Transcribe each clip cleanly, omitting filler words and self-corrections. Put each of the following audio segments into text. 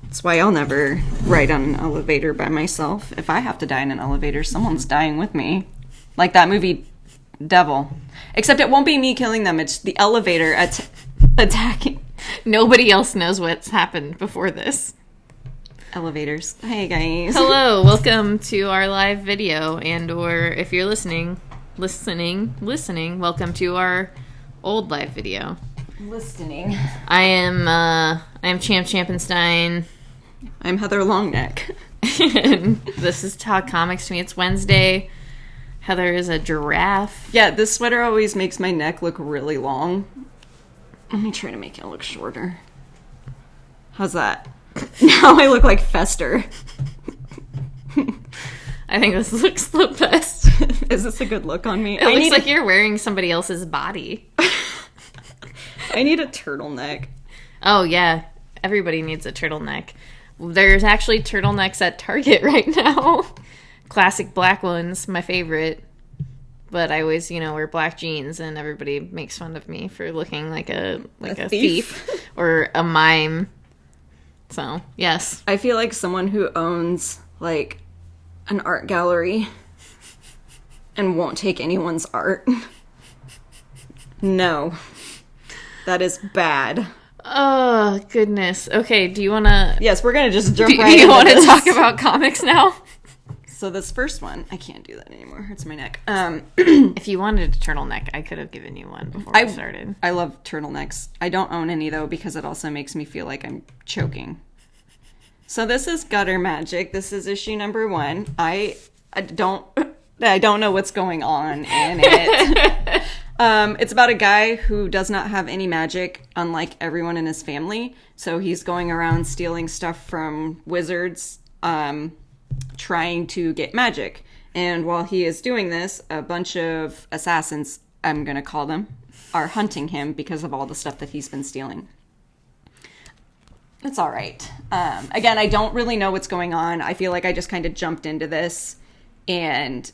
That's why I'll never ride on an elevator by myself. If I have to die in an elevator, someone's dying with me. Like that movie, Devil. Except it won't be me killing them. It's the elevator attacking. Nobody else knows what's happened before this. Elevators. Hey, guys. Hello. Welcome to our live video. And or if you're listening, welcome to our old live video. Listening. I am Champ Champenstein. I'm Heather Longneck. And this is Talk Comics to Me. It's Wednesday. Heather is a giraffe. Yeah, this sweater always makes my neck look really long. Let me try to make it look shorter. How's that? Now I look like Fester. I think this looks the best. Is this a good look on me? It looks like you're wearing somebody else's body. I need a turtleneck. Oh, yeah. Everybody needs a turtleneck. There's actually turtlenecks at Target right now. Classic black ones, my favorite. But I always, wear black jeans, and everybody makes fun of me for looking like a thief or a mime. So, yes. I feel like someone who owns, like, an art gallery and won't take anyone's art. No. That is bad. Oh, goodness. Okay, do you want to... Yes, we're going to just jump right into this. Do you want to talk about comics now? So this first one, I can't do that anymore. It hurts my neck. If you wanted a turtleneck, I could have given you one before I started. I love turtlenecks. I don't own any, though, because it also makes me feel like I'm choking. So this is Gutter Magic. This is issue number 1. I don't know what's going on in it. It's about a guy who does not have any magic, unlike everyone in his family. So he's going around stealing stuff from wizards, trying to get magic. And while he is doing this, a bunch of assassins, I'm going to call them, are hunting him because of all the stuff that he's been stealing. It's all right. Again, I don't really know what's going on. I feel like I just kind of jumped into this and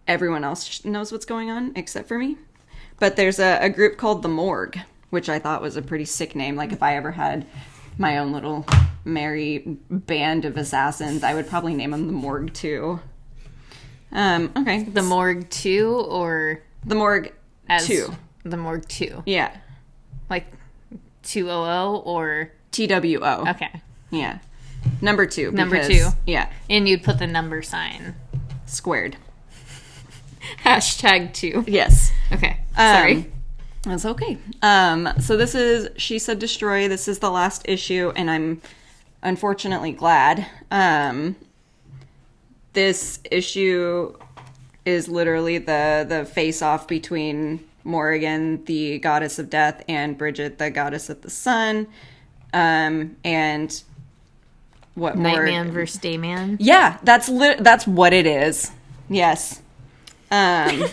everyone else knows what's going on except for me. But there's a group called the Morgue, which I thought was a pretty sick name. Like if I ever had my own little merry band of assassins, I would probably name them the Morgue 2. Okay. The Morgue 2 or... The Morgue 2. The Morgue 2. Yeah. Like 200 or... TWO. Okay. Yeah. Number 2. Number 2. Yeah. And you'd put the number sign. Squared. Hashtag 2. Yes. Okay. Sorry. That's okay. So this is She Said Destroy. This is the last issue, and I'm unfortunately glad. This issue is literally the face-off between Morrigan, the goddess of death, and Bridget, the goddess of the sun. And what Nightman versus Dayman? Yeah, that's what it is. Yes. Yeah,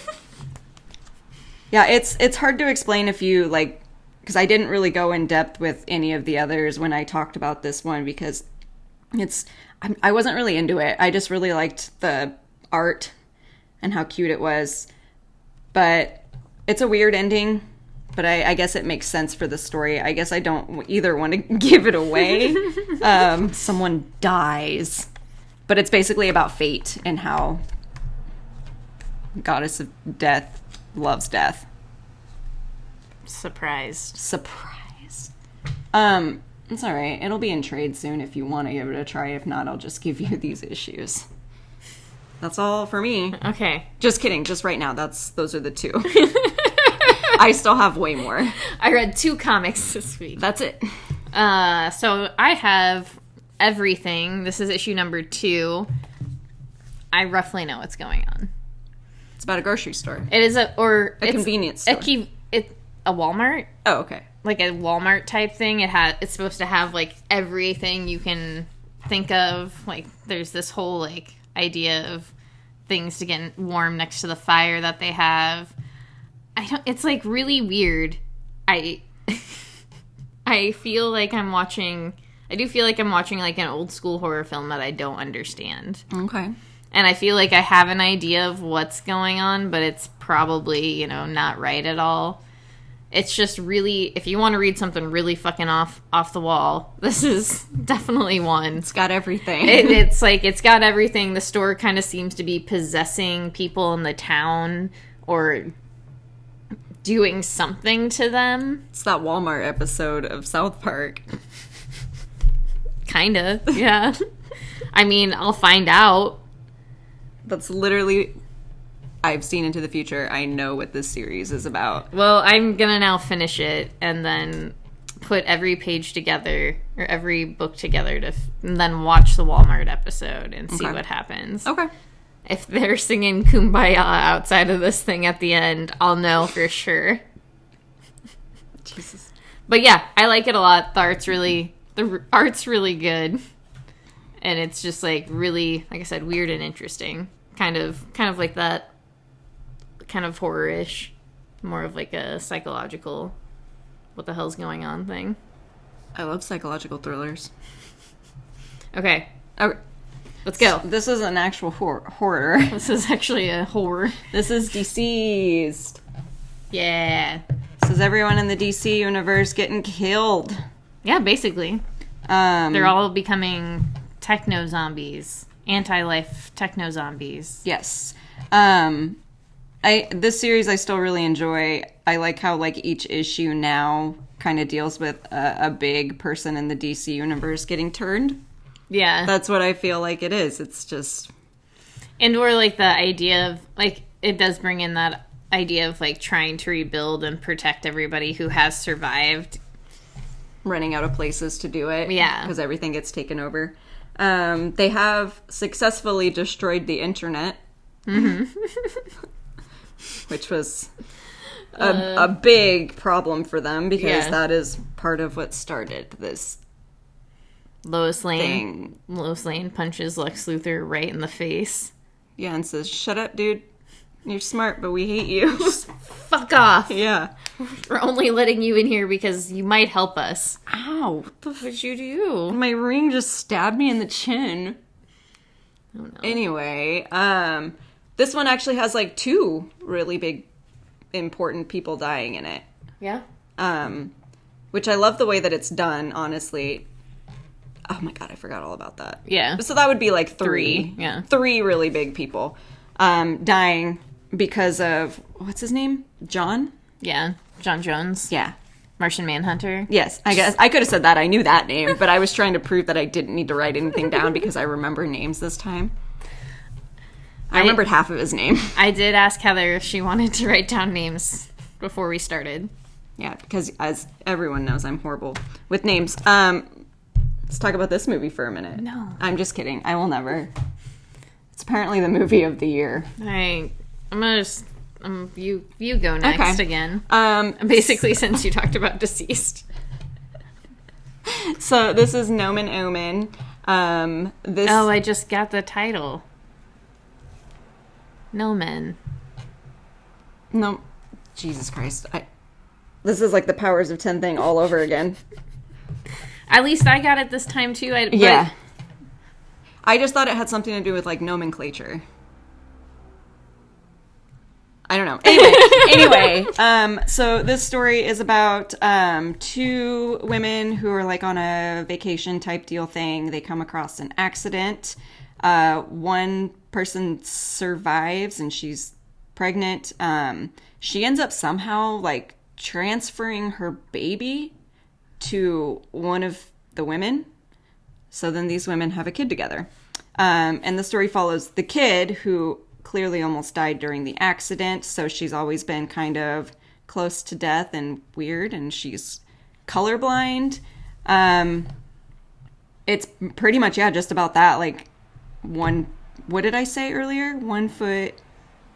it's hard to explain if you, like, because I didn't really go in depth with any of the others when I talked about this one, because I wasn't really into it. I just really liked the art and how cute it was. But it's a weird ending, but I guess it makes sense for the story. I guess I don't either want to give it away. Someone dies. But it's basically about fate and how Goddess of Death loves death. Surprise. It's all right. It'll be in trade soon if you want to give it a try. If not, I'll just give you these issues. That's all for me. Okay. Just kidding. Just right now. Those are the 2. I still have way more. I read 2 comics this week. That's it. So I have everything. This is issue number 2. I roughly know what's going on. It's about a grocery store. It is a convenience store. It's a Walmart. Oh, okay. Like a Walmart type thing. It's supposed to have like everything you can think of. Like there's this whole like idea of things to get warm next to the fire that they have. It's like really weird. I feel like I'm watching like an old school horror film that I don't understand. Okay. And I feel like I have an idea of what's going on, but it's probably, not right at all. It's just really, if you want to read something really fucking off the wall, this is definitely one. It's got everything. It's like, it's got everything. The store kind of seems to be possessing people in the town or doing something to them. It's that Walmart episode of South Park. Kinda, yeah. I mean, I'll find out. That's literally... I've seen into the future. I know what this series is about. Well, I'm gonna now finish it and then put every page together or every book together and then watch the Walmart episode and see what happens. Okay. If they're singing Kumbaya outside of this thing at the end, I'll know for sure. Jesus. But yeah, I like it a lot. The art's really good. And it's just like really, like I said, weird and interesting. Kind of like that kind of horror-ish, more of like a psychological what the hell's going on thing. I love psychological thrillers. Okay, let's go. This is an actual horror. This is actually a horror. This is Deceased. Yeah. This is everyone in the DC universe getting killed. Yeah, basically. They're all becoming techno zombies, anti-life techno zombies. Yes. This series I still really enjoy. I like how like each issue now kind of deals with a big person in the DC universe getting turned. Yeah. That's what I feel like it is. It's just... And or like the idea of, like, it does bring in that idea of like trying to rebuild and protect everybody who has survived. Running out of places to do it. Yeah. Because everything gets taken over. They have successfully destroyed the internet. Mm-hmm. Which was a big problem for them because that is part of what started this Lois Lane. thing. Lois Lane punches Lex Luthor right in the face. Yeah, and says, "Shut up, dude. You're smart, but we hate you." Just fuck off. Yeah. We're only letting you in here because you might help us. Ow. What the fuck did you do? My ring just stabbed me in the chin. Oh no. Anyway, this one actually has like 2 really big important people dying in it. Yeah? Which I love the way that it's done, honestly. Oh my god, I forgot all about that. Yeah. So that would be like 3. 3, yeah. 3 really big people dying because of, what's his name? John? Yeah. John Jones. Yeah. Martian Manhunter. Yes, I guess. I could have said that. I knew that name, but I was trying to prove that I didn't need to write anything down because I remember names this time. I remembered half of his name. I did ask Heather if she wanted to write down names before we started. Yeah, because as everyone knows, I'm horrible with names. Let's talk about this movie for a minute. No. I'm just kidding. I will never. It's apparently the movie of the year. All right. I'm going to just... you go next again. Basically, since you talked about Deceased. So this is Nomen Omen. I just got the title. Nomen. No, Jesus Christ. This is like the Powers of 10 thing all over again. At least I got it this time, too. Yeah. I just thought it had something to do with, like, nomenclature. I don't know. Anyway, so this story is about 2 women who are, like, on a vacation type deal thing. They come across an accident. One person survives, and she's pregnant. She ends up somehow, like, transferring her baby to one of the women. So then these women have a kid together. And the story follows the kid who clearly almost died during the accident. So she's always been kind of close to death and weird. And she's colorblind. It's pretty much, just about that. Like what did I say earlier? 1 foot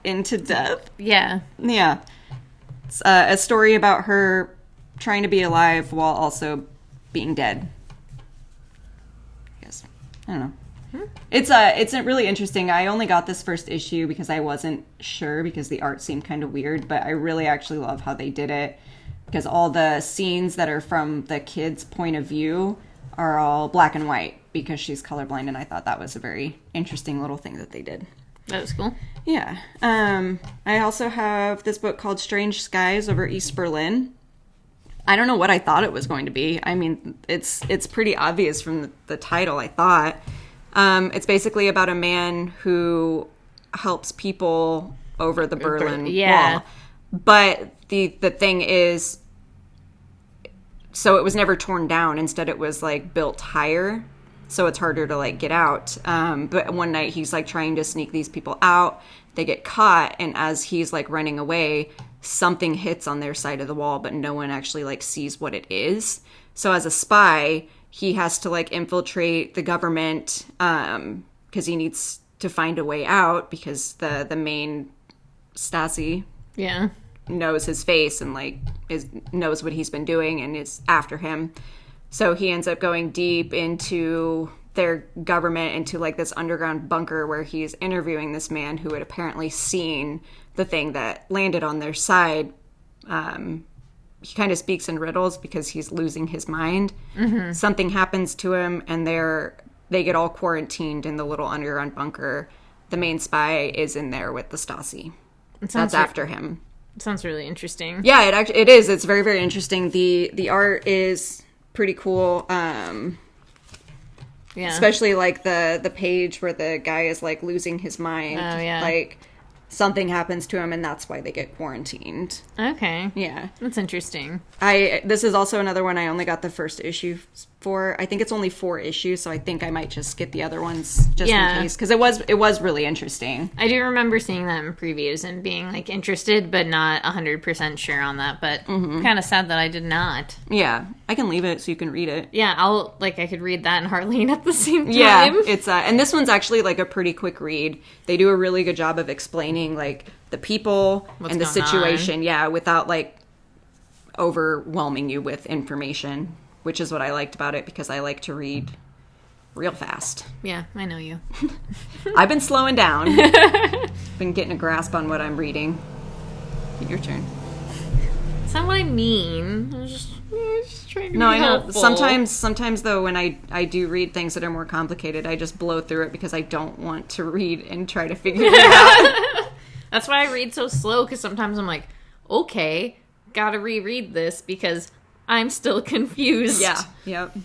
into death? Yeah. Yeah. It's a story about her trying to be alive while also being dead. Yes. I don't know. It's really interesting. I only got this first issue because I wasn't sure because the art seemed kind of weird, but I really actually love how they did it because all the scenes that are from the kid's point of view are all black and white because she's colorblind, and I thought that was a very interesting little thing that they did. That was cool. Yeah. I also have this book called Strange Skies Over East Berlin. I don't know what I thought it was going to be. I mean, it's pretty obvious from the title, I thought. It's basically about a man who helps people over the Berlin Wall. But the thing is, so it was never torn down. Instead, it was, like, built higher. So it's harder to, like, get out. But one night he's, like, trying to sneak these people out. They get caught. And as he's, like, running away, something hits on their side of the wall, but no one actually, like, sees what it is. So as a spy, he has to, like, infiltrate the government because he needs to find a way out because the main Stasi knows his face and, like, knows what he's been doing and is after him. So he ends up going deep into their government, into, like, this underground bunker where he's interviewing this man who had apparently seen the thing that landed on their side. He kind of speaks in riddles because he's losing his mind. Mm-hmm. Something happens to him, and they get all quarantined in the little underground bunker. The main spy is in there with the Stasi. That's after him. It sounds really interesting. Yeah, it is. It's very, very interesting. The art is pretty cool. Especially, like, the page where the guy is, like, losing his mind. Oh, yeah. Like, something happens to him, and that's why they get quarantined. Okay. Yeah. That's interesting. This is also another one I only got the first issue for. I think it's only 4 issues, so I think I might just get the other ones just in case. Because it was really interesting. I do remember seeing that in previews and being, like, interested, but not 100% sure on that. But kind of sad that I did not. Yeah. I can leave it so you can read it. Yeah, I could read that and Harleen at the same time. Yeah, it's and this one's actually, like, a pretty quick read. They do a really good job of explaining, like, the people and the situation, without, like, overwhelming you with information, which is what I liked about it because I like to read real fast. Yeah, I know you. I've been slowing down. Been getting a grasp on what I'm reading. Your turn. That's not what I mean. I was just trying to be helpful. I know. Sometimes though, when I do read things that are more complicated, I just blow through it because I don't want to read and try to figure it out. That's why I read so slow, because sometimes I'm like, okay, gotta reread this because I'm still confused. Yeah. Yep.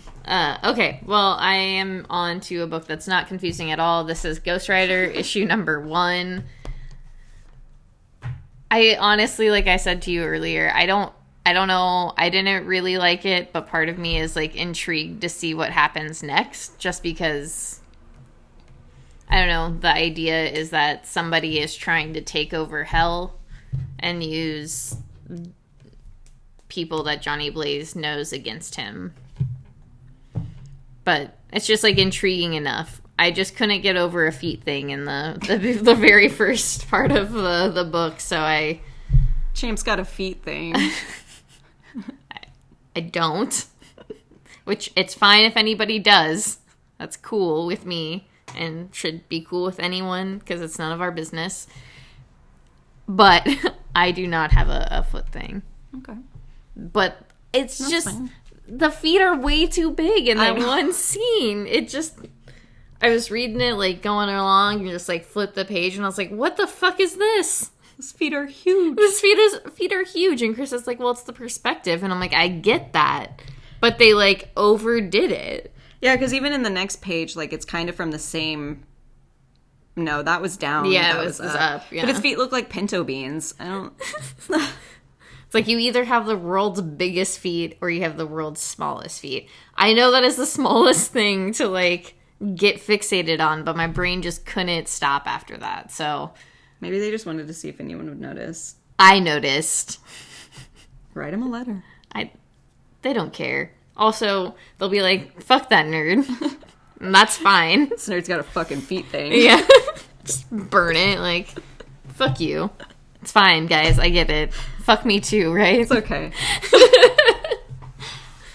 Okay, well, I am on to a book that's not confusing at all. This is Ghost Rider, issue number 1. I honestly, like I said to you earlier, I don't know. I didn't really like it, but part of me is, like, intrigued to see what happens next, just because, I don't know, the idea is that somebody is trying to take over hell and use people that Johnny Blaze knows against him. But it's just, like, intriguing enough. I just couldn't get over a feet thing in the very first part of the book, so I... Champ's got a feet thing. I don't. Which, it's fine if anybody does. That's cool with me, and should be cool with anyone, because it's none of our business. But I do not have a foot thing. Okay. But it's That's just... fine. The feet are way too big in that one scene. It just... I was reading it, like, going along, and just, like, flip the page, and I was like, what the fuck is this? His feet are huge. His feet are huge. And Chris is like, well, it's the perspective. And I'm like, I get that. But they, like, overdid it. Yeah, because even in the next page, like, it's kind of from the same... No, that was down. Yeah, that it was up. Yeah. But his feet look like pinto beans. I don't... It's like you either have the world's biggest feet or you have the world's smallest feet. I know that is the smallest thing to, like, get fixated on, but my brain just couldn't stop after that. So... Maybe they just wanted to see if anyone would notice. I noticed. Write him a letter. They don't care. Also, they'll be like, fuck that nerd. And that's fine. This nerd's got a fucking feet thing. Yeah. Just burn it. Like, fuck you. It's fine, guys. I get it. Fuck me too, right? It's okay.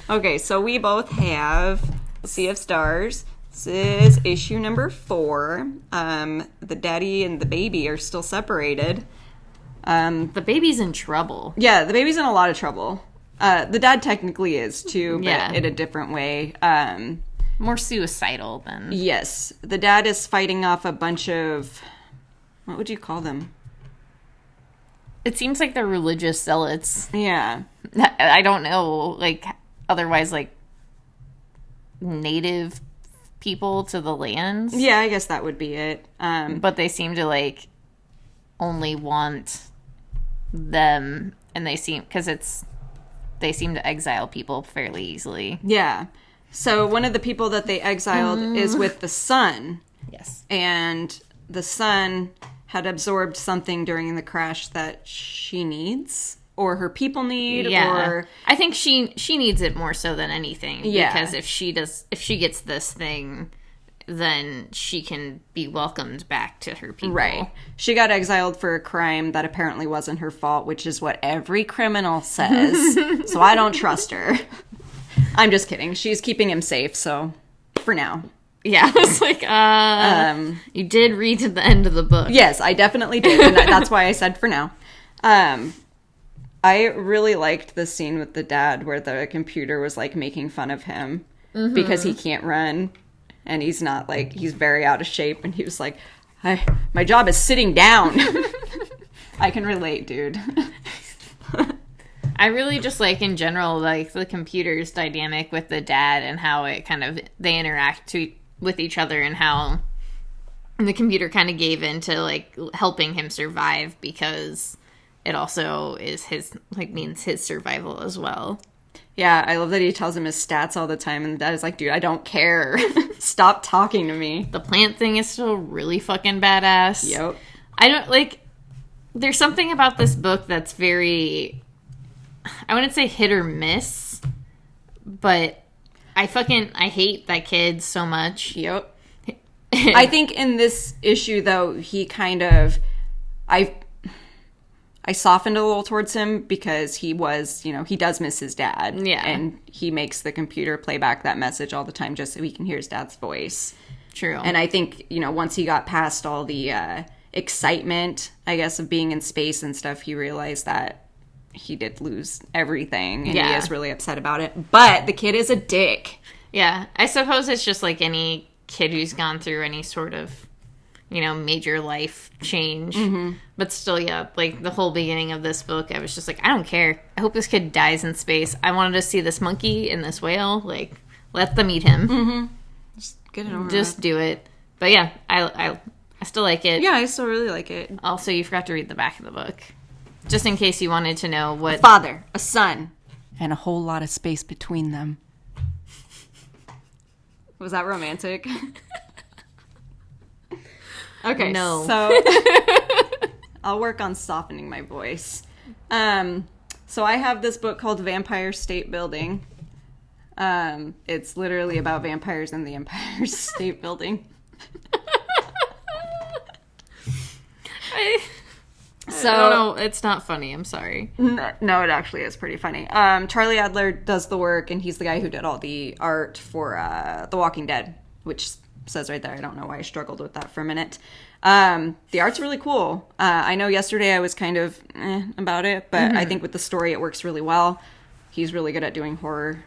Okay, so we both have Sea of Stars. This is issue number 4. The daddy and the baby are still separated. The baby's in trouble. Yeah, the baby's in a lot of trouble. The dad technically is too, but in a different way. More suicidal than... Yes. The dad is fighting off a bunch of... What would you call them? it seems like they're religious zealots. Yeah. I don't know, like, otherwise, like, native people to the lands. Yeah, I guess that would be it. But they seem to, like, only want them, and they seem to exile people fairly easily. Yeah. So one of the people that they exiled is with the sun. Yes. And the sun had absorbed something during the crash that she needs, or her people need, or... I think she needs it more so than anything. Yeah. Because if she gets this thing, then she can be welcomed back to her people. Right. She got exiled for a crime that apparently wasn't her fault, which is what every criminal says. So I don't trust her. I'm just kidding. She's keeping him safe, so for now. Yeah, I was like, you did read to the end of the book. Yes, I definitely did, and that's why I said for now. I really liked the scene with the dad where the computer was, like, making fun of him because he can't run, and he's not, like, he's very out of shape, and he was like, my job is sitting down. I can relate, dude. I really just like, in general, like, the computer's dynamic with the dad and how it kind of, they interact with each other, and how the computer kind of gave in to, like, helping him survive because it also is means his survival as well. Yeah, I love that he tells him his stats all the time, and the dad is like, dude, I don't care. Stop talking to me. The plant thing is still really fucking badass. Yep. I don't, like, there's something about this book that's very, I wouldn't say hit or miss, but I hate that kid so much. Yep. I think in this issue, though, he kind of, I softened a little towards him because he was, he does miss his dad. Yeah. And he makes the computer play back that message all the time just so he can hear his dad's voice. True. And I think, once he got past all the excitement, I guess, of being in space and stuff, he realized that he did lose everything, and he is really upset about it. But the kid is a dick. Yeah. I suppose it's just like any kid who's gone through any sort of, major life change. Mm-hmm. But still, yeah, like, the whole beginning of this book, I was just like, I don't care. I hope this kid dies in space. I wanted to see this monkey and this whale. Like, let them eat him. Mm-hmm. Just get it over Just do it. But yeah, I still like it. Yeah, I still really like it. Also, you forgot to read the back of the book. Just in case you wanted to know what... A father, a son, and a whole lot of space between them. Was that romantic? Okay, no. So I'll work on softening my voice. So I have this book called Vampire State Building. It's literally about vampires in the Empire State Building. So it's not funny. I'm sorry. No, it actually is pretty funny. Charlie Adler does the work, and he's the guy who did all the art for The Walking Dead, which says right there. I don't know why I struggled with that for a minute. The art's really cool. I know yesterday I was kind of about it, but I think with the story it works really well. He's really good at doing horror.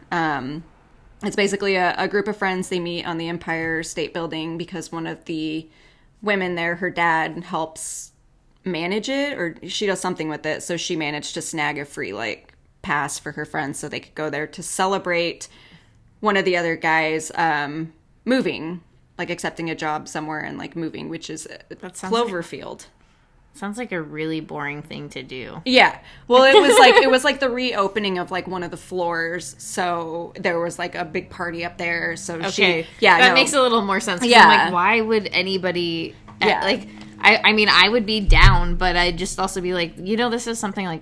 It's basically a group of friends. They meet on the Empire State Building because one of the women there, her dad, helps manage it, or she does something with it, so she managed to snag a free pass for her friends so they could go there to celebrate one of the other guys moving, accepting a job somewhere and moving, which is Cloverfield. Sounds like a really boring thing to do. Yeah. Well, it was the reopening of one of the floors, so there was a big party up there. So that makes a little more sense. Yeah. I'm why would anybody I mean, I would be down, but I'd just also be this is something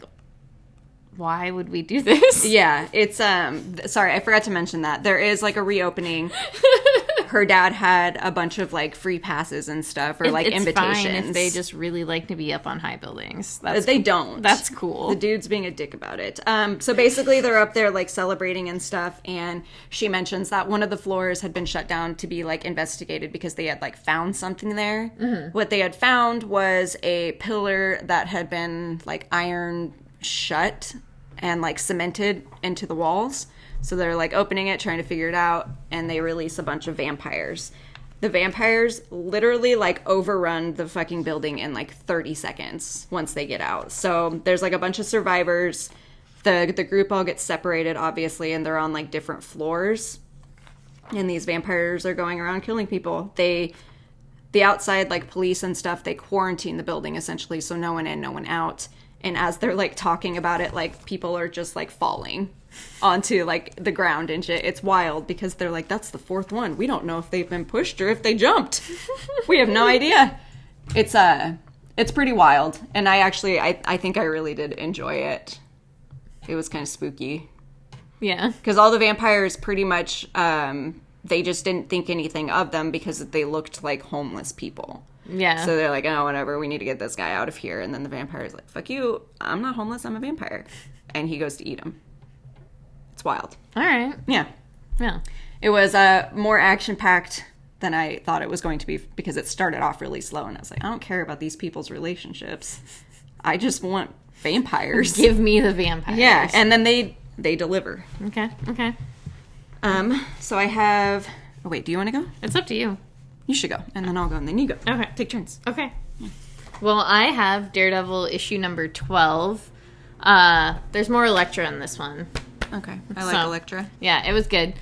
why would we do this? Yeah, it's, sorry, I forgot to mention that. There is, a reopening. Her dad had a bunch of, free passes and stuff, or, invitations. It's fine if they just really like to be up on high buildings. They don't. That's cool. The dude's being a dick about it. So basically, they're up there, celebrating and stuff, and she mentions that one of the floors had been shut down to be, investigated because they had, found something there. Mm-hmm. What they had found was a pillar that had been, iron shut and cemented into the walls. So they're opening it, trying to figure it out, and they release a bunch of vampires. The vampires literally, like, overrun the fucking building in, like, 30 seconds once they get out. So there's, like, a bunch of survivors. The group all gets separated, obviously, and they're on, like, different floors. And these vampires are going around killing people. The outside, like, police and stuff, they quarantine the building, essentially, so no one in, no one out. And as they're, like, talking about it, like, people are just, like, falling onto, like, the ground and shit. It's wild because they're like, that's the fourth one. We don't know if they've been pushed or if they jumped. We have no idea. It's pretty wild. And I think I really did enjoy it. It was kind of spooky. Yeah. Because all the vampires pretty much, they just didn't think anything of them because they looked like homeless people. Yeah. So they're like, oh, whatever, we need to get this guy out of here. And then the vampire's like, fuck you, I'm not homeless, I'm a vampire. And he goes to eat him. It's wild. All right. Yeah. Yeah. It was more action-packed than I thought it was going to be because it started off really slow. And I was like, I don't care about these people's relationships. I just want vampires. Give me the vampires. Yeah, and then they deliver. Okay. So I have... Oh, wait, do you want to go? It's up to you. You should go, and then I'll go, and then you go. Okay. Take turns. Okay. Well, I have Daredevil issue number 12. There's more Elektra in this one. Okay. I like Elektra. Yeah, it was good.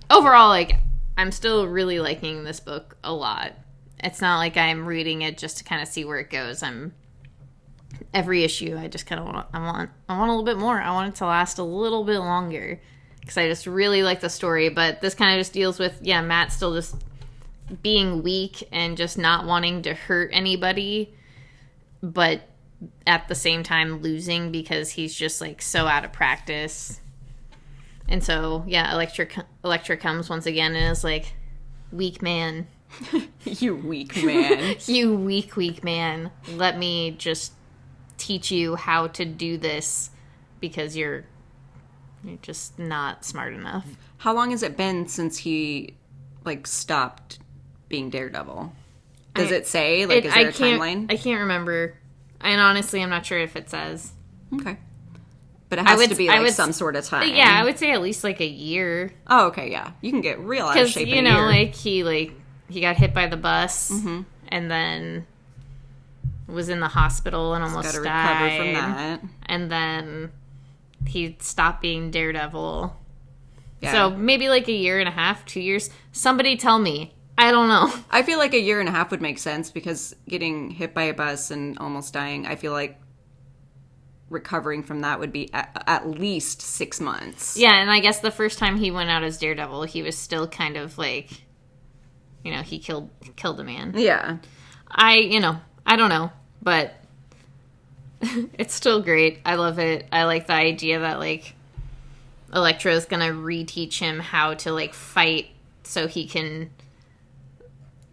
Overall, like, I'm still really liking this book a lot. It's not like I'm reading it just to kind of see where it goes. Every issue, I just kind of want a little bit more. I want it to last a little bit longer because I just really like the story. But this kind of just deals with, Matt still just being weak and just not wanting to hurt anybody, but at the same time losing because he's just, like, so out of practice. And so, Elektra comes once again and is like, weak man. You weak man. You weak man. Let me just teach you how to do this because you're just not smart enough. How long has it been since he, like, stopped being Daredevil? Does it say? Like, is there a timeline? I can't remember. And honestly, I'm not sure if it says. Okay. But it has to be, like, some sort of time. Yeah, I would say at least, like, a year. Oh, okay, yeah. You can get real out of shape in a year. Because, he got hit by the bus, and then was in the hospital and almost died. Recover from that. And then he stopped being Daredevil. Yeah. So maybe, like, a year and a half, 2 years. Somebody tell me. I don't know. I feel like a year and a half would make sense because getting hit by a bus and almost dying, I feel like recovering from that would be at least 6 months. Yeah, and I guess the first time he went out as Daredevil, he was still kind of like, he killed a man. Yeah. I don't know, but it's still great. I love it. I like the idea that, like, Elektra is gonna reteach him how to, like, fight so he can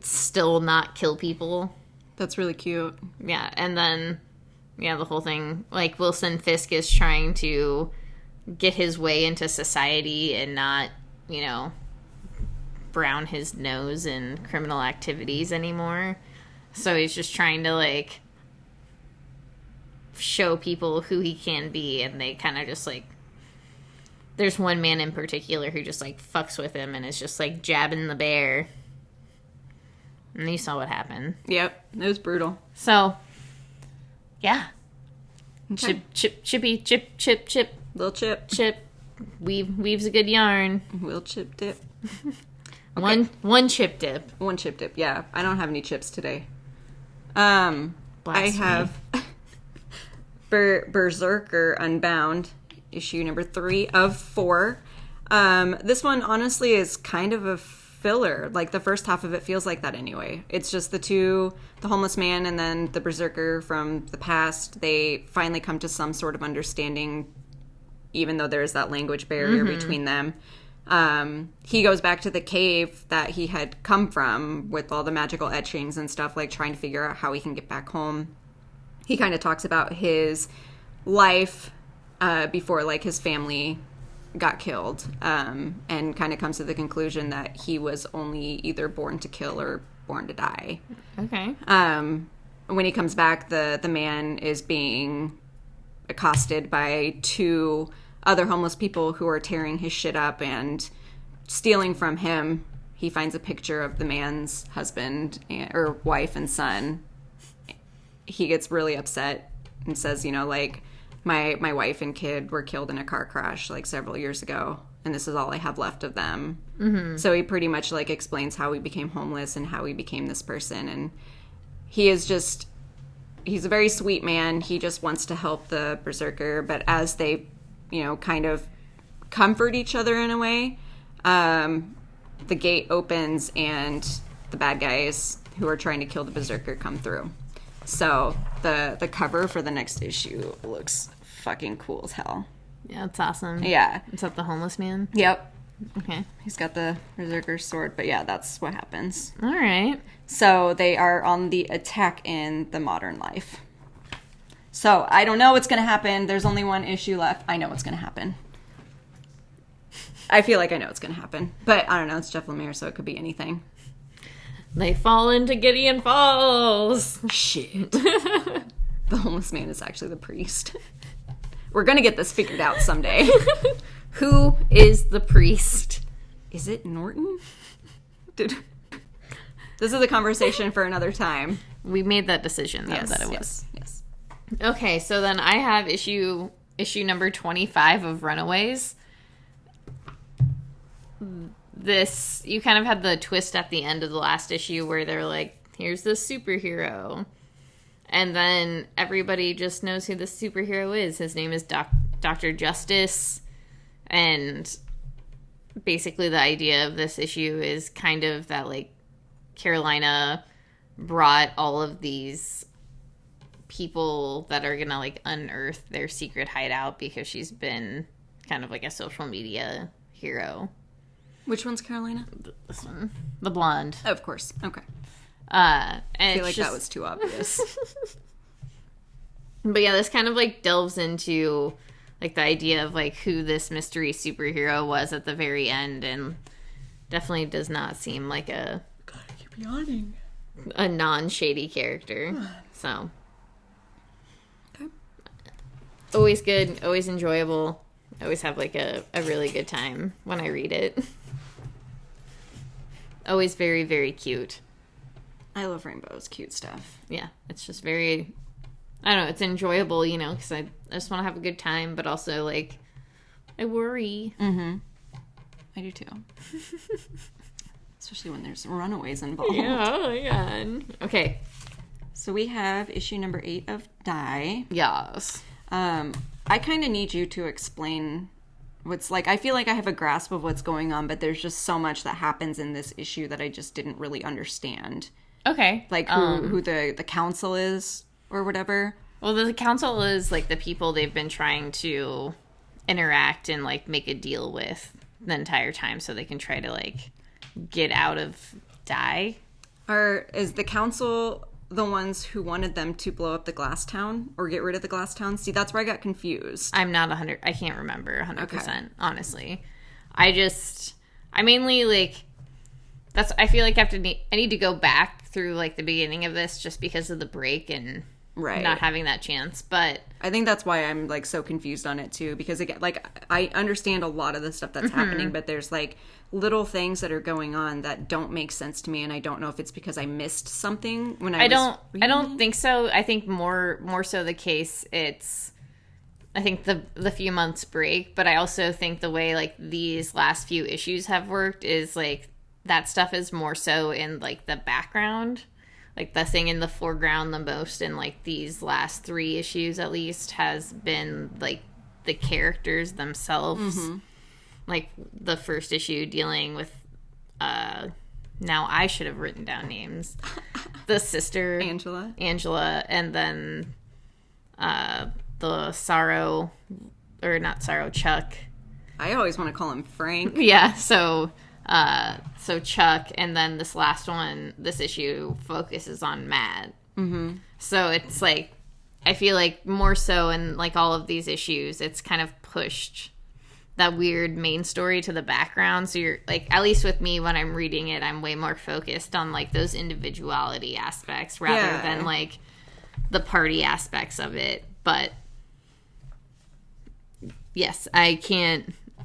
still not kill people. That's really cute. Yeah, and then, the whole thing, like, Wilson Fisk is trying to get his way into society and not, brown his nose in criminal activities anymore. So he's just trying to, like, show people who he can be, and they kind of just, like, there's one man in particular who just, like, fucks with him and is just, like, jabbing the bear. And you saw what happened. Yep, it was brutal. So, yeah. Okay. Chip. Little Chip. Chip. Weaves a good yarn. Will Chip dip. Okay. One chip dip. One chip dip, yeah. I don't have any chips today. I have Berserker Unbound, issue number 3 of 4. This one, honestly, is kind of a filler. Like, the first half of it feels like that anyway. It's just the homeless man and then the Berserker from the past. They finally come to some sort of understanding, even though there is that language barrier between them. He goes back to the cave that he had come from with all the magical etchings and stuff, like, trying to figure out how he can get back home. He kind of talks about his life before, like, his family got killed, and kind of comes to the conclusion that he was only either born to kill or born to die. Okay. When he comes back, the man is being accosted by 2 other homeless people who are tearing his shit up and stealing from him. he finds a picture of the man's husband or wife and son. He gets really upset and says, you know, like, my wife and kid were killed in a car crash like several years ago, and this is all I have left of them. Mm-hmm. So he pretty much like explains how he became homeless and how he became this person. And he's a very sweet man. He just wants to help the berserker, but as they, you know, kind of comfort each other in a way, the gate opens and the bad guys who are trying to kill the berserker come through. So the cover for the next issue looks fucking cool as hell. Yeah, it's awesome. Yeah. Is that the homeless man? Yep. Okay. He's got the berserker's sword, but yeah, that's what happens. All right. So they are on the attack in the modern life. So I don't know what's going to happen. There's only one issue left. I know what's going to happen. I feel like I know what's going to happen. But I don't know. It's Jeff Lemire, so it could be anything. They fall into Gideon Falls. Shit. The homeless man is actually the priest. We're going to get this figured out someday. Who is the priest? Is it Norton? This is a conversation for another time. We made that decision, though, that it was. Yes. Okay, so then I have issue number 25 of Runaways. This, you kind of had the twist at the end of the last issue where they're like, here's the superhero. And then everybody just knows who the superhero is. His name is Dr. Justice. And basically the idea of this issue is kind of that, like, Carolina brought all of these people that are gonna, like, unearth their secret hideout because she's been kind of like a social media hero. Which one's Carolina? This one. The blonde. Oh, of course. Okay. And I feel like that was too obvious. But yeah, this kind of, like, delves into, like, the idea of, like, who this mystery superhero was at the very end, and definitely does not seem like a... God, I keep yawning. A non-shady character. So. Okay. Always good, always enjoyable. I always have, like, a really good time when I read it. Always very, very cute. I love Rainbow's cute stuff. Yeah, it's just very... I don't know, it's enjoyable, you know, because I just want to have a good time, but also, like, I worry. Mm-hmm. I do, too. Especially when there's runaways involved. Yeah, oh my god. Okay. So we have issue number 8 of Die. Yes. I kind of need you to explain what's, like, I feel like I have a grasp of what's going on, but there's just so much that happens in this issue that I just didn't really understand. Okay. Like, who the council is or whatever. Well, the council is, like, the people they've been trying to interact and, like, make a deal with the entire time so they can try to, like, get out of Die. Is the council the ones who wanted them to blow up the glass town or get rid of the glass town? See, that's where I got confused. I'm not 100... I can't remember 100%, okay. Honestly. I mainly, like... I feel like I need to go back through, like, the beginning of this just because of the break and not having that chance, but... I think that's why I'm, like, so confused on it, too, because, again, like, I understand a lot of the stuff that's happening, but there's, like, little things that are going on that don't make sense to me, and I don't know if it's because I missed something when I don't think so. I think more so the case, it's... I think the few months break, but I also think the way, like, these last few issues have worked is, like, that stuff is more so in, like, the background. Like, the thing in the foreground the most in, like, these last 3 issues, at least, has been, like, the characters themselves. Mm-hmm. Like, the first issue dealing with, now I should have written down names. The sister. Angela. And then, the Sorrow, or not Sorrow, Chuck. I always want to call him Frank. Yeah, so Chuck, and then this last one, this issue focuses on Matt. Mm-hmm. So it's like, I feel like more so in, like, all of these issues, it's kind of pushed that weird main story to the background. So you're, like, at least with me when I'm reading it, I'm way more focused on, like, those individuality aspects rather than, like, the party aspects of it. But yes, I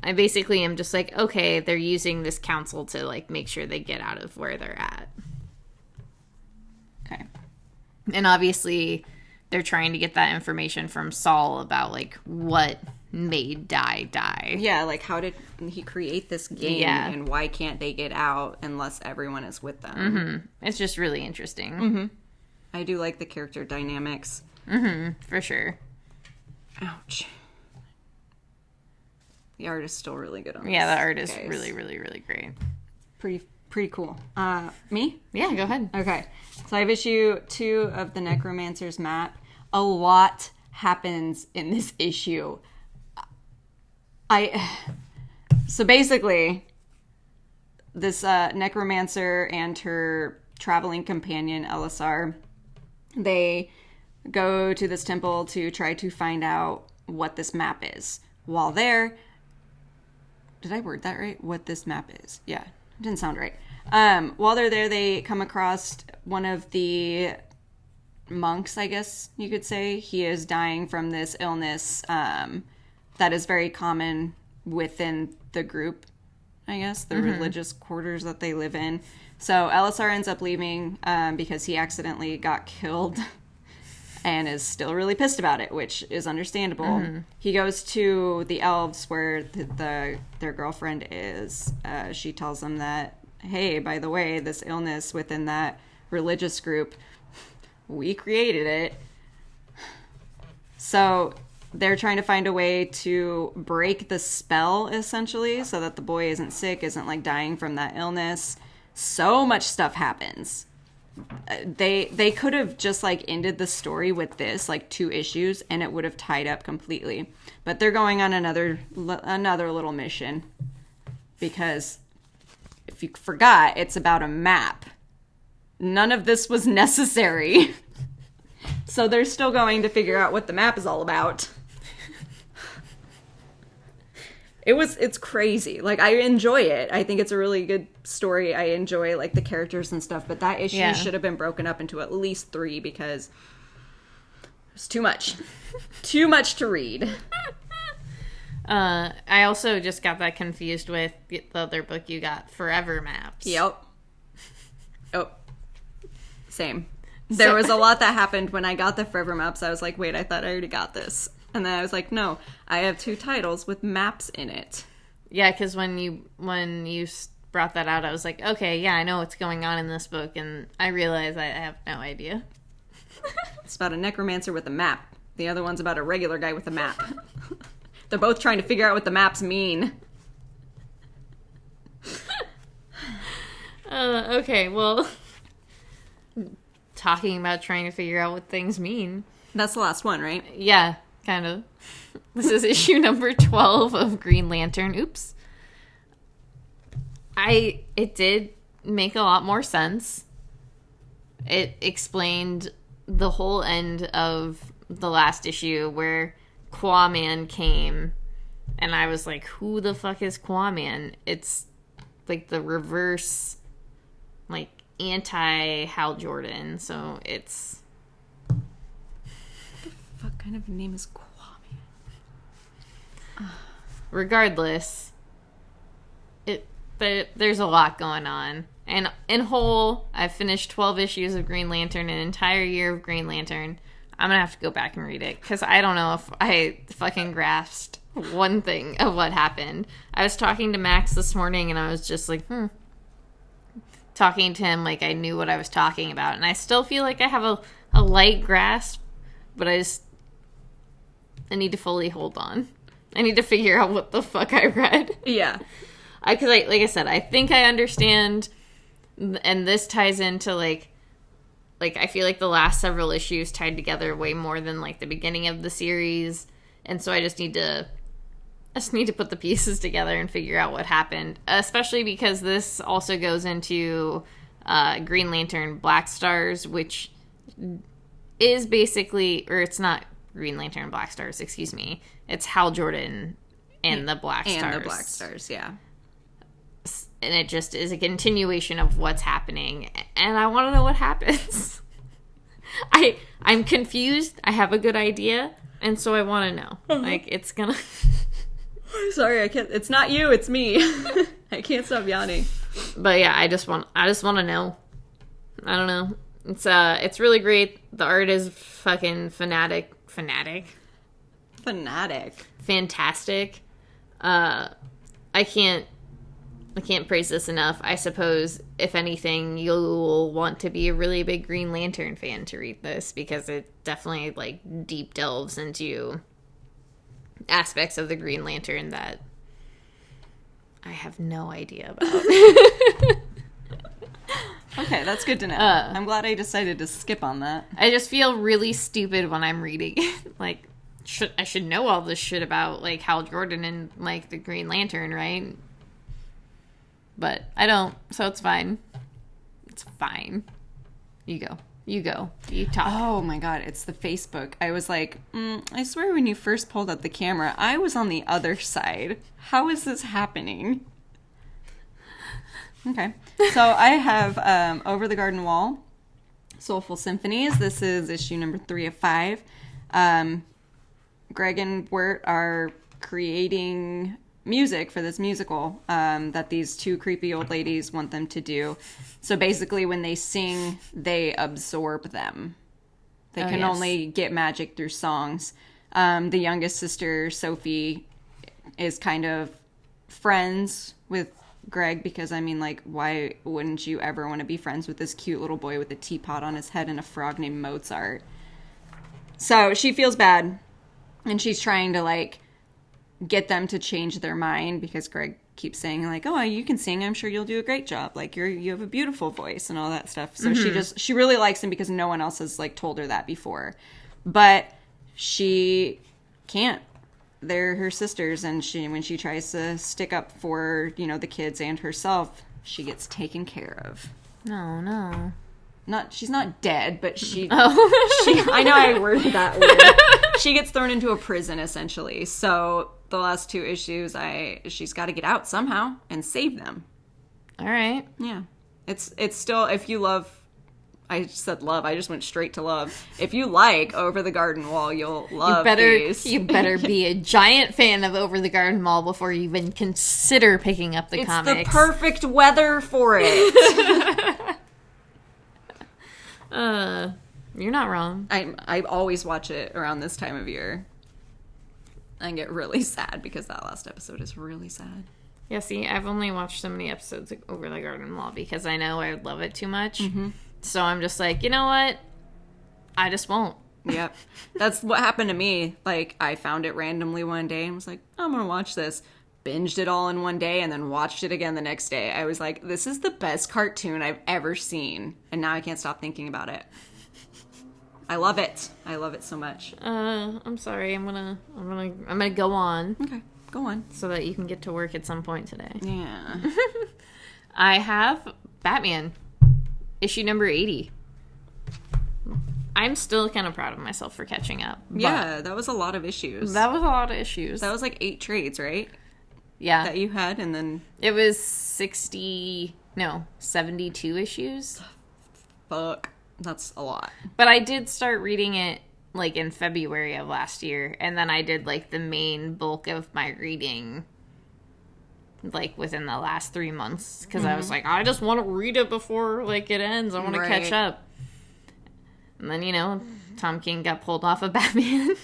I basically am just like, okay, they're using this council to, like, make sure they get out of where they're at. Okay. And obviously, they're trying to get that information from Saul about, like, what made die. Yeah, like, how did he create this game, Yeah. and why can't they get out unless everyone is with them? Mm-hmm. It's just really interesting. Mm-hmm. I do like the character dynamics. Mm-hmm, for sure. Ouch. The art is still really good on this. Yeah, the art is guys. really, really, really great. Pretty cool. Me? Yeah, go ahead. Okay. So I have issue 2 of the Necromancer's map. A lot happens in this issue. So basically, this Necromancer and her traveling companion, Elisar, they go to this temple to try to find out what this map is. While there, did I word that right? What this map is. Yeah, it didn't sound right. While they're there, they come across one of the monks, I guess you could say. He is dying from this illness that is very common within the group, I guess, the religious quarters that they live in. So Elisar ends up leaving because he accidentally got killed and is still really pissed about it, which is understandable. He goes to the elves where their girlfriend is. She tells them that, hey, by the way, this illness within that religious group, we created it. So they're trying to find a way to break the spell, essentially, so that the boy isn't sick, isn't like dying from that illness. So much stuff happens. They could have just like ended the story with this, like 2 issues, and it would have tied up completely. But they're going on another little mission because if you forgot, it's about a map. None of this was necessary. So they're still going to figure out what the map is all about. It's crazy. Like, I enjoy it. I think it's a really good story. I enjoy, like, the characters and stuff. But that issue should have been broken up into at least 3 because it's too much. Too much to read. I also just got that confused with the other book you got, Forever Maps. Yep. Oh. Same. There was a lot that happened when I got the Forever Maps. I was like, wait, I thought I already got this. And then I was like, no, I have 2 titles with maps in it. Yeah, because when you brought that out, I was like, okay, yeah, I know what's going on in this book, and I realized I have no idea. It's about a necromancer with a map. The other one's about a regular guy with a map. They're both trying to figure out what the maps mean. Okay, well, talking about trying to figure out what things mean. That's the last one, right? Yeah, kind of. This is issue number 12 of Green Lantern. Oops. It did make a lot more sense. It explained the whole end of the last issue where Quaman came, and I was like, who the fuck is Quaman? It's like the reverse, like, anti-Hal Jordan, so it's... What kind of name is Quaman? Regardless, there's a lot going on. And in whole, I've finished 12 issues of Green Lantern, an entire year of Green Lantern. I'm gonna have to go back and read it, because I don't know if I fucking grasped one thing of what happened. I was talking to Max this morning, and I was just like, talking to him like I knew what I was talking about. And I still feel like I have a light grasp, but I need to fully hold on. I need to figure out what the fuck I read. Yeah. Because like I said, I think I understand, and this ties into, like I feel like the last several issues tied together way more than, like, the beginning of the series, and so I just need to put the pieces together and figure out what happened, especially because this also goes into Green Lantern Black Stars, which is basically, or it's not Green Lantern Black Stars, excuse me, it's Hal Jordan and the Black Stars. And the Black Stars, yeah. And it just is a continuation of what's happening. And I want to know what happens. I'm confused. I have a good idea. And so I want to know. Like, it's gonna... Sorry, I can't. It's not you. It's me. I can't stop yawning. But yeah, I just want to know. I don't know. It's really great. The art is fucking fantastic. I can't praise this enough. I suppose, if anything, you'll want to be a really big Green Lantern fan to read this, because it definitely, like, deep delves into aspects of the Green Lantern that I have no idea about. Okay, that's good to know. I'm glad I decided to skip on that. I just feel really stupid when I'm reading it. Like, I should know all this shit about, like, Hal Jordan and, like, the Green Lantern, right? But I don't, so it's fine. It's fine. You go. You talk. Oh my god, it's the Facebook. I was like, I swear when you first pulled up the camera, I was on the other side. How is this happening? Okay. So I have Over the Garden Wall, Soulful Symphonies. This is issue number 3 of 5. Greg and Wirt are creating music for this musical that these two creepy old ladies want them to do. So basically when they sing, they absorb them. They can only get magic through songs. The youngest sister, Sophie, is kind of friends with Greg because, I mean, like, why wouldn't you ever want to be friends with this cute little boy with a teapot on his head and a frog named Mozart? So she feels bad, and she's trying to, like, get them to change their mind because Greg keeps saying, like, oh, you can sing, I'm sure you'll do a great job, like, you have a beautiful voice and all that stuff. So she really likes him because no one else has, like, told her that before, but she can't. They're her sisters, and when she tries to stick up for, you know, the kids and herself, she gets taken care of. No. She's not dead, but I know I worded that weird. She gets thrown into a prison, essentially. So the last 2 issues, she's got to get out somehow and save them. All right. Yeah. It's still, if you love, I said love, I just went straight to love. If you like Over the Garden Wall, you'll love these. You better be a giant fan of Over the Garden Wall before you even consider picking up the comics. It's the perfect weather for it. You're not wrong. I always watch it around this time of year. I get really sad because that last episode is really sad. Yeah, see, I've only watched so many episodes of Over the Garden Wall because I know I would love it too much. Mm-hmm. So I'm just like, you know what? I just won't. Yep. That's what happened to me. Like, I found it randomly one day and was like, I'm going to watch this. Binged it all in one day and then watched it again the next day. I was like, this is the best cartoon I've ever seen. And now I can't stop thinking about it. I love it. I love it so much. I'm sorry. I'm gonna go on. Okay, go on. So that you can get to work at some point today. Yeah. I have Batman, issue number 80. I'm still kind of proud of myself for catching up. Yeah, that was a lot of issues. That was a lot of issues. That was like 8 trades, right? Yeah. That you had, and then... It was 72 issues. Fuck. That's a lot. But I did start reading it, like, in February of last year, and then I did, like, the main bulk of my reading, like, within the last 3 months, because I was like, I just want to read it before, like, it ends. I want to catch up. And then, you know, Tom King got pulled off of Batman,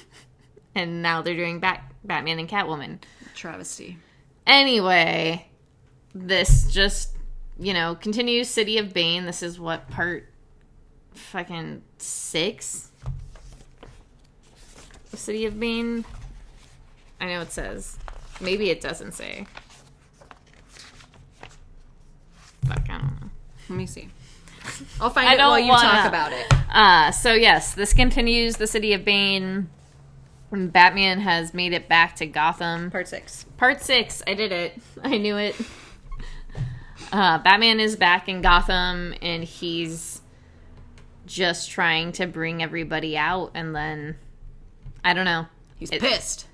and now they're doing Batman and Catwoman. Travesty. Anyway, this just, you know, continues City of Bane. This is what, part fucking 6? City of Bane? I know it says. Maybe it doesn't say. Fuck, I don't know. Let me see. I'll find it while you talk about it. So yes, this continues the City of Bane. Batman has made it back to Gotham. Part 6. Part 6. I did it. I knew it. Batman is back in Gotham, and he's just trying to bring everybody out, and then, I don't know. He's pissed.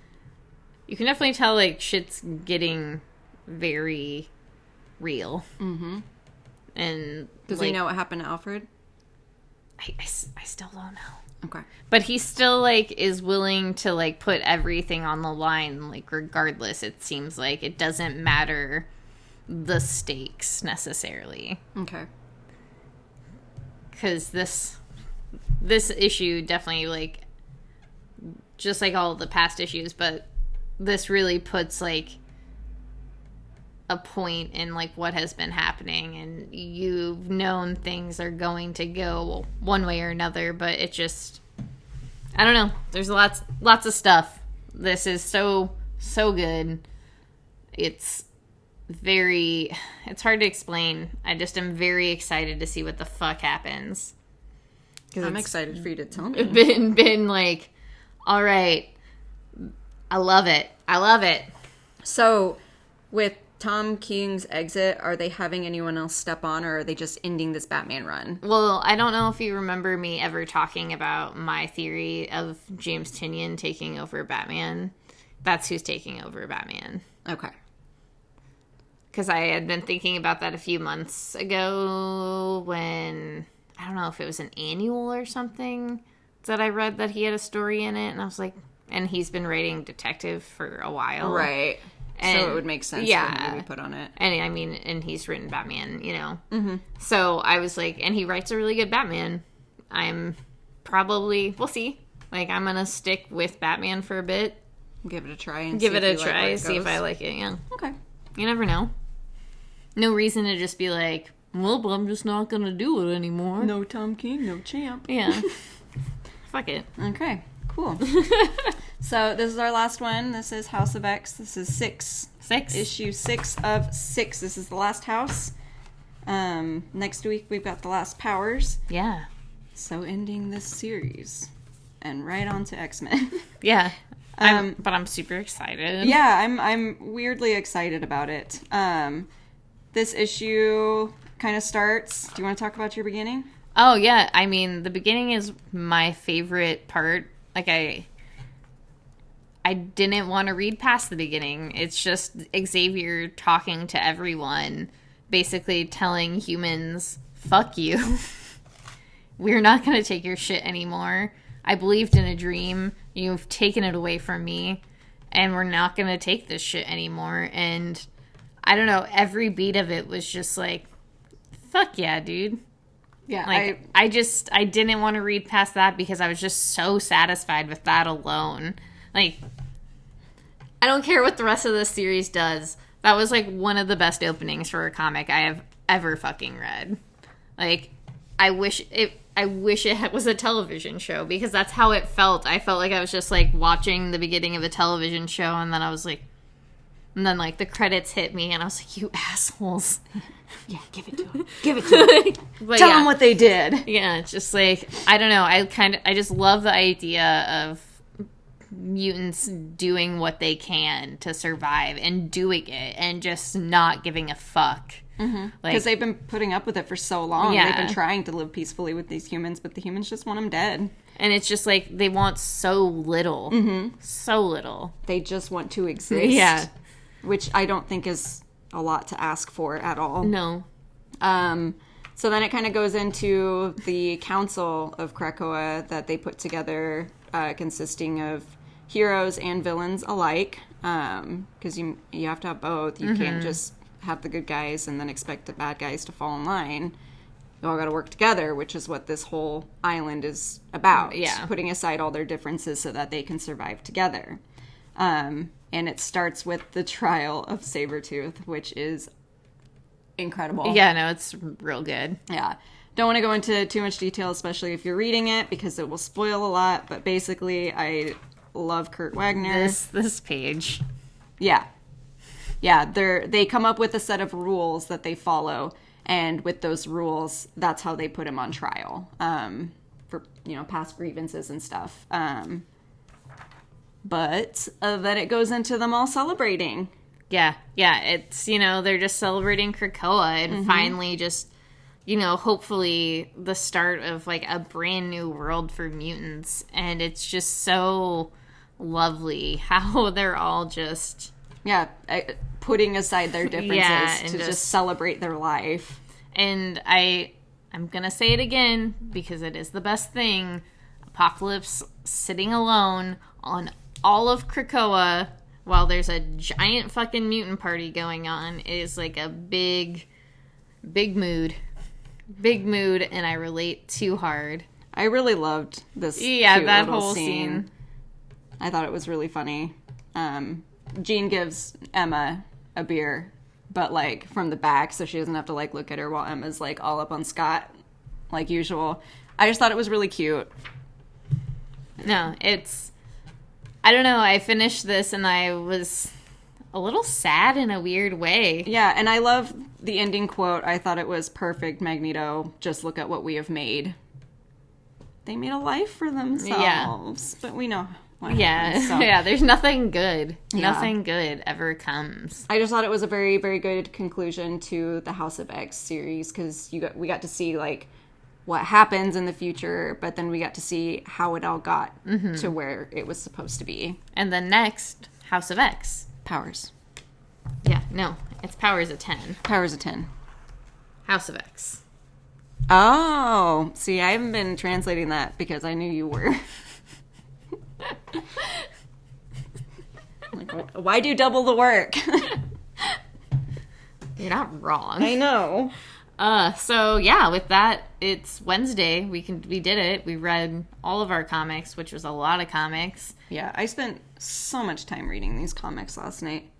You can definitely tell, like, shit's getting very real. Mm-hmm. And does he know what happened to Alfred? I still don't know. Okay. But he still, like, is willing to, like, put everything on the line, like, regardless, it seems like. It doesn't matter the stakes, necessarily. Okay. Because this issue definitely, like, just like all of the past issues, but this really puts, like, a point in, like, what has been happening, and you've known things are going to go one way or another, but it just, I don't know, there's lots of stuff. This is so good. It's hard to explain. I just am very excited to see what the fuck happens. I'm excited for you to tell me. Been like, all right, I love it. So, with Tom King's exit, are they having anyone else step on, or are they just ending this Batman run? Well, I don't know if you remember me ever talking about my theory of James Tynion taking over Batman. That's who's taking over Batman. Okay. Because I had been thinking about that a few months ago when, I don't know if it was an annual or something that I read that he had a story in it, and I was like, and he's been writing detective for a while. Right. And, so it would make sense yeah, for him to be put on it. And I mean, and he's written Batman, you know. Mm-hmm. So I was like, and he writes a really good Batman. I'm probably, we'll see. Like, I'm going to stick with Batman for a bit. Give it a try and see if I like it, yeah. Okay. You never know. No reason to just be like, well, but I'm just not going to do it anymore. No Tom King, no champ. Yeah. Fuck it. Okay, cool. So this is our last one. This is House of X. This is 6. Issue 6 of 6. This is the last house. Next week we've got the last Powers. Yeah. So ending this series. And right on to X-Men. Yeah. But I'm super excited. Yeah, I'm weirdly excited about it. This issue kind of starts. Do you want to talk about your beginning? Oh, yeah. I mean, the beginning is my favorite part. Like, I didn't want to read past the beginning. It's just Xavier talking to everyone, basically telling humans, fuck you. We're not going to take your shit anymore. I believed in a dream. You've taken it away from me, and we're not going to take this shit anymore. And I don't know, every beat of it was just like, fuck yeah, dude. Yeah, like, I didn't want to read past that because I was just so satisfied with that alone. Like, I don't care what the rest of the series does. That was, like, one of the best openings for a comic I have ever fucking read. Like, I wish it was a television show because that's how it felt. I felt like I was just, like, watching the beginning of a television show, and then I was like, and then, like, the credits hit me, and I was like, you assholes. Yeah, give it to them. Give it to them. Tell them what they did. Yeah, it's just like, I don't know. I just love the idea of mutants doing what they can to survive and doing it and just not giving a fuck. Mm-hmm. Because they've been putting up with it for so long. Yeah. They've been trying to live peacefully with these humans, but the humans just want them dead. And it's just like they want so little. Mm-hmm. So little. They just want to exist. Yeah. Which I don't think is a lot to ask for at all. No. So then it kind of goes into the Council of Krakoa that they put together, consisting of heroes and villains alike, because you have to have both. You can't just have the good guys and then expect the bad guys to fall in line. You all got to work together, which is what this whole island is about. Yeah. Putting aside all their differences so that they can survive together. And it starts with the trial of Sabretooth, which is incredible. Yeah, no, it's real good. Yeah. Don't want to go into too much detail, especially if you're reading it, because it will spoil a lot. But basically, I love Kurt Wagner. This page. Yeah. Yeah, they come up with a set of rules that they follow, and with those rules, that's how they put him on trial, for, past grievances and stuff. But then it goes into them all celebrating. Yeah, it's, they're just celebrating Krakoa and finally just, hopefully the start of, like, a brand new world for mutants. And it's just so lovely how they're all just... Yeah, putting aside their differences to just celebrate their life. And I'm going to say it again because it is the best thing. Apocalypse sitting alone on all of Krakoa while there's a giant fucking mutant party going on is like a big mood. Big mood, and I relate too hard. I really loved this. Yeah, cute that little whole scene. I thought it was really funny. Jean gives Emma a beer, but like from the back, so she doesn't have to like look at her while Emma's like all up on Scott, like usual. I just thought it was really cute. No, I don't know, I finished this and I was a little sad in a weird way. Yeah, and I love the ending quote. I thought it was perfect. Magneto, just look at what we have made. They made a life for themselves, but we know what happens, so. Yeah, there's nothing good. Yeah. Nothing good ever comes. I just thought it was a very, very good conclusion to the House of X series, because we got to see like what happens in the future, but then we got to see how it all got to where it was supposed to be. And then next, House of X. Powers. Yeah, no, it's Powers of 10. Powers of 10. House of X. Oh, see, I haven't been translating that because I knew you were. Like, why do double the work? You're not wrong. I know. So yeah, with that, it's Wednesday. We did it. We read all of our comics, which was a lot of comics. Yeah, I spent so much time reading these comics last night.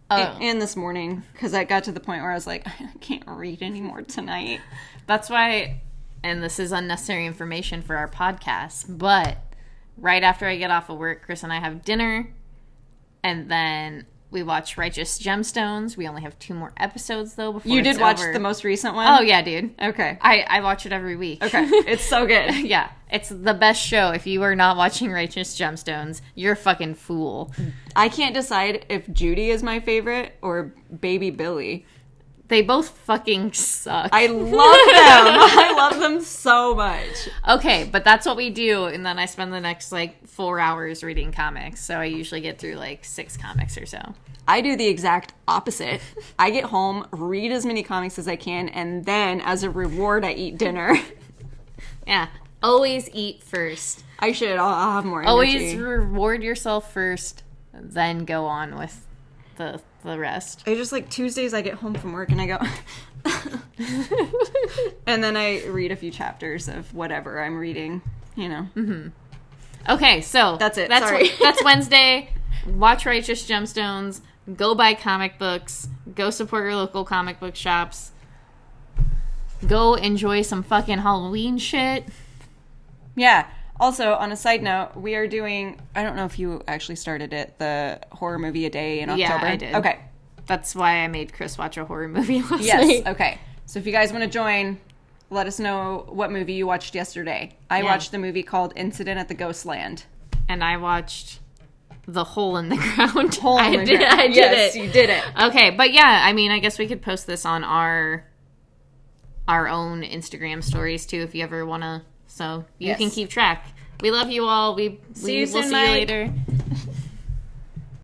Oh. And this morning, because I got to the point where I was like, I can't read anymore tonight. That's why, and this is unnecessary information for our podcast, but right after I get off of work, Chris and I have dinner, and then we watch Righteous Gemstones. We only have 2 more episodes, though, before You it's did watch over. the most recent one? Oh, yeah, dude. Okay. I watch it every week. Okay. It's so good. Yeah. It's the best show. If you are not watching Righteous Gemstones, you're a fucking fool. I can't decide if Judy is my favorite or Baby Billy. They both fucking suck. I love them. I love them so much. Okay, but that's what we do, and then I spend the next, 4 hours reading comics, so I usually get through, 6 comics or so. I do the exact opposite. I get home, read as many comics as I can, and then, as a reward, I eat dinner. Yeah. Always eat first. I should. I'll have more energy. Always reward yourself first, then go on with the rest. I just, Tuesdays I get home from work and I go... and then I read a few chapters of whatever I'm reading, Mm-hmm. Okay, so... That's it. Sorry. That's Wednesday. Watch Righteous Gemstones. Go buy comic books. Go support your local comic book shops. Go enjoy some fucking Halloween shit. Yeah. Also, on a side note, we are doing... I don't know if you actually started it, the horror movie a day in October. Yeah, I did. Okay. That's why I made Chris watch a horror movie last Yes, night. okay. So if you guys want to join, let us know what movie you watched yesterday. I watched the movie called Incident at the Ghostland. And I watched The Hole in the Ground. Hole in the Ground. I did yes, it. You did it. Okay, but yeah, I mean, I guess we could post this on our own Instagram stories too if you ever want to. So you can keep track. We love you all. We will see you later.